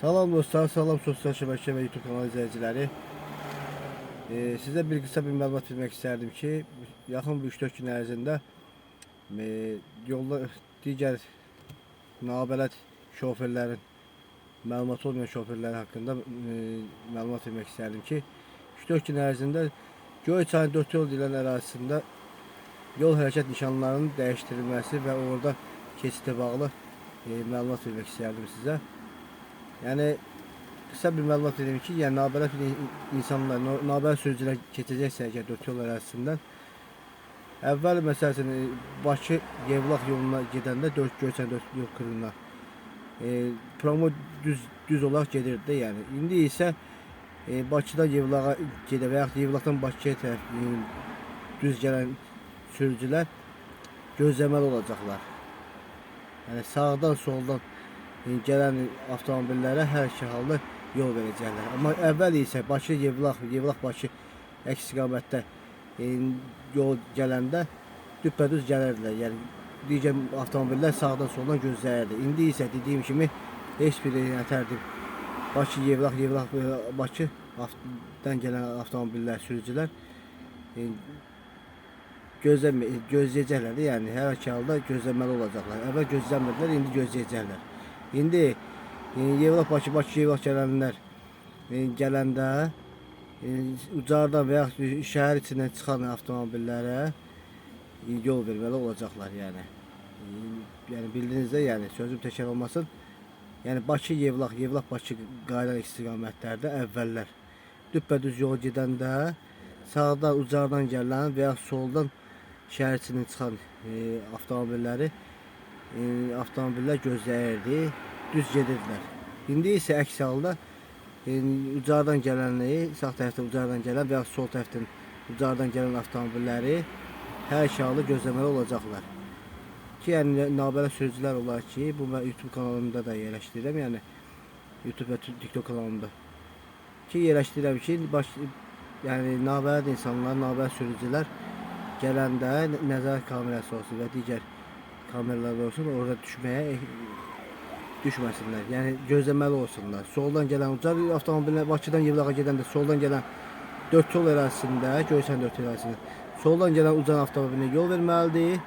Salam dostlar, salam sosial şəbəkə və YouTube kanalı izləyiciləri. Sizə bir qısa bir məlumat vermək istərdim ki, yaxın bir 3-4 gün ərzində yolda digər nabələd şoferlərin, məlumat olmayan şoferlərin haqqında məlumat vermək istərdim ki, 3-4 gün ərzində Göyçayın 4 yol deyilən ərazisində yol hərəkət nişanlarının dəyişdirilməsi və orada keçidlə bağlı məlumat vermək istərdim sizə. Yəni qısa bir məlumat vereyim ki, yəni nabələd insanlar, nabələd sürücülər keçəcəksə əgər 4 yol ərazisindən əvvəl məsələn Bakı Yevlax yoluna gedəndə Göyçay 4 yol kırığına promo düz olaraq gedirdi də, yəni. İndi isə Bakıdan Yevlağa gedə və yaxud Yevlaxdan Bakıya tərəf düz gələn sürücülər gözləməli olacaqlar. Yəni sağdan, soldan gələn avtomobillərə hər iki halda yol verəcəklər. Amma əvvəl isə Bakı Yevlax Bakı əks istiqamətdə yol gələndə düppədüz gəlirdilər. Yəni digər avtomobillər sağdan soldan gözləyirdi. İndi isə dediyim kimi heç bir nətərdir Bakı Yevlax Bakıdan gələn avtomobillər, sürücülər gözləyəcəklər. Yəni hər iki halda gözləməli olacaqlar. Əvvəl gözləmirdilər, indi gözləyəcəklər. İndi Yevlax Bakı Yevlax gələnlər gələndə ucardan və yaxud şəhər içindən çıxan avtomobillərə yol verməli olacaqlar, yəni. Yəni bildiniz də, yəni sözüm təkrar olmasın. Yəni Bakı Yevlax Bakı qayıdan istiqamətlərdə əvvəllər düppədüz yol gedəndə sağdan ucardan gələn və yaxud soldan şəhər içindən çıxan avtomobillər gözləyirdi, düz gedirdilər. İndi isə əks halda ucardan gələnləri, sağ tərəfdən ucardan gələn və yaxud sol tərəfdən ucardan gələn avtomobilləri hər iki halda gözləməli olacaqlar. Ki, yəni nabələ sürücülər olar ki, bu mən YouTube kanalımda da yerləşdirirəm, yəni YouTube və TikTok kanalımda. Ki, yerləşdirirəm ki, yəni nabələ insanlar, nabələ sürücülər gələndə nəzarət kamerası olsun və digər kameralar olsun, orada düşməsinlər. Yəni gözləməli olsunlar. Soldan gələn ucar avtomobillər Bakıdan Yevlağa gedəndə soldan gələn 4 yol ərazisində, Göyçay 4 ərazisində soldan gələn ucar avtomobilinə yol verməlidir.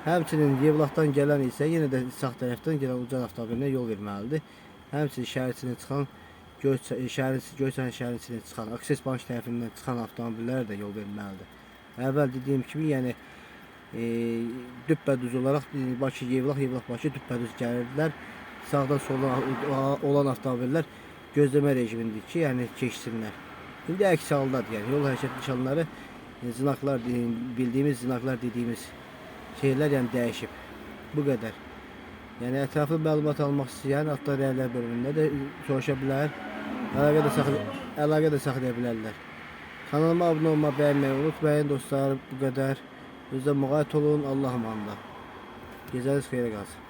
Həmçinin Yevlaxdan gələn isə yenə də sağ tərəfdən gələn ucar avtomobilinə yol verməlidir. Həmçinin şəhər içindən çıxan Göyçay şəhərin içindən çıxan Akses Bank tərəfindən çıxan avtomobillərə də yol verməlidir. Əvvəl dediyim kimi, yəni düppədüz olaraq Bakı Yevlax Bakı düppədüz gəlirdilər. Sağdan soldan olan avtomobillər gözləmə rejimindir ki, yəni keçsinlər. İndi əks haldadır, yəni yol hərəkət nişanları, zinaklar, bildiyimiz zinaklar dediyimiz şeylər yəni dəyişib. Bu qədər. Yəni ətraflı məlumat almaq istəyən Atlar Rəylər bölümündə də soruşa bilər, əlaqə də saxlaya bilərlər. Kanalıma abunə olmağı, bəyənməyi unutmayın dostlar, bu qədər. Özünüzə müğayət olun, Allah'a emanet olun. Gecəniz xeyrə qalsın.